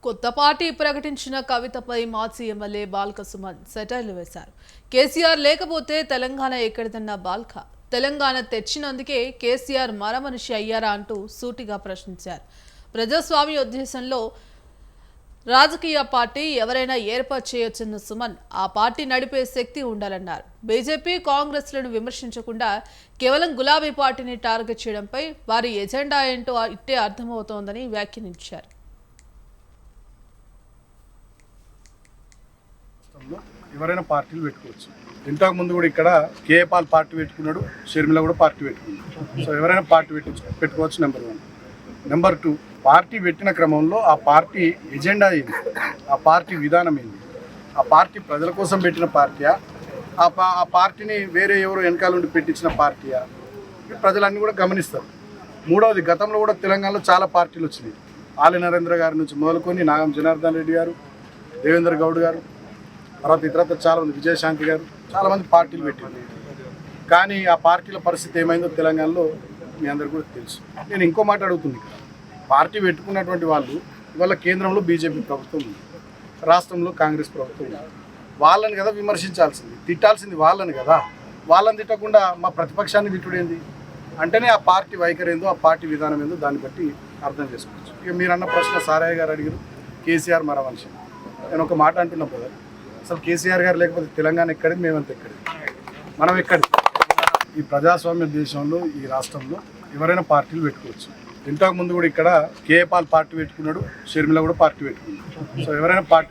కొత్త పార్టీ ప్రకటించిన కవితపై మాజీ ఎమ్మెల్యే బాల్క సుమన్ సెటైర్లు వేశారు. కేసీఆర్ లేకపోతే తెలంగాణ ఎక్కడిదన్న బాల్క, తెలంగాణ తెచ్చినందుకే కేసీఆర్ మరమనిషి అయ్యారా అంటూ సూటిగా ప్రశ్నించారు. ప్రజాస్వామ్య ఉద్దేశంలో రాజకీయ పార్టీ ఎవరైనా ఏర్పాటు చేయొచ్చన్న సుమన్, ఆ పార్టీ నడిపే శక్తి ఉండాలన్నారు. బీజేపీ కాంగ్రెస్లను విమర్శించకుండా కేవలం గులాబీ పార్టీని టార్గెట్ చేయడంపై వారి ఎజెండా ఏంటో ఇట్టే అర్థమవుతోందని వ్యాఖ్యానించారు. ఎవరైనా పార్టీలు పెట్టుకోవచ్చు. ఇంతకు ముందు కూడా ఇక్కడ కేఏపాల్ పార్టీ పెట్టుకున్నాడు, షర్మిల కూడా పార్టీ పెట్టుకున్నాడు. సో ఎవరైనా పార్టీ పెట్టుకోవచ్చు. నెంబర్ 1. నెంబర్ 2, పార్టీ పెట్టిన క్రమంలో ఆ పార్టీ ఎజెండా ఏంది, ఆ పార్టీ విధానం ఏంది, ఆ పార్టీ ప్రజల కోసం పెట్టిన పార్టీయా, ఆ పార్టీని వేరే ఎవరు వెనకాల నుండి పెట్టించిన పార్టీయా, ప్రజలన్నీ కూడా గమనిస్తారు. 3వది, గతంలో కూడా తెలంగాణలో చాలా పార్టీలు వచ్చినాయి. ఆలి నరేంద్ర గారి నుంచి మొదలుకొని నాగం జనార్దన్ రెడ్డి గారు, దేవేంద్ర గౌడ్ గారు, తర్వాత ఇతరత్ర చాలామంది, విజయశాంతి గారు, చాలామంది పార్టీలు పెట్టారు. కానీ ఆ పార్టీల పరిస్థితి ఏమైందో తెలంగాణలో మీ అందరికీ కూడా తెలుసు. నేను ఇంకో మాట అడుగుతుంది, పార్టీ పెట్టుకున్నటువంటి వాళ్ళు ఇవాళ కేంద్రంలో బీజేపీ ప్రభుత్వం ఉంది, రాష్ట్రంలో కాంగ్రెస్ ప్రభుత్వం ఉంది. వాళ్ళని కదా విమర్శించాల్సింది, తిట్టాల్సింది వాళ్ళని కదా. వాళ్ళని తిట్టకుండా మా ప్రతిపక్షాన్ని తిట్టుడేంది అంటేనే ఆ పార్టీ వైఖరి ఏందో, ఆ పార్టీ విధానం ఏందో దాన్ని బట్టి అర్థం చేసుకోవచ్చు. ఇక మీరు అన్న ప్రశ్న సారయ్య గారు అడిగారు, కేసీఆర్ మరో మనిషి. నేను ఒక మాట అంటున్నా బ్రదర్, అసలు కేసీఆర్ గారు లేకపోతే తెలంగాణ ఎక్కడిది, మేమంతా ఎక్కడిది, మనం ఎక్కడి. ఈ ప్రజాస్వామ్య దేశంలో, ఈ రాష్ట్రంలో ఎవరైనా పార్టీలు పెట్టుకోవచ్చు. ఇంతకు ముందు కూడా ఇక్కడ కేఏపాల్ పార్టీ పెట్టుకున్నాడు, షర్మిల కూడా పార్టీ పెట్టుకున్నాడు. సో ఎవరైనా పార్టీ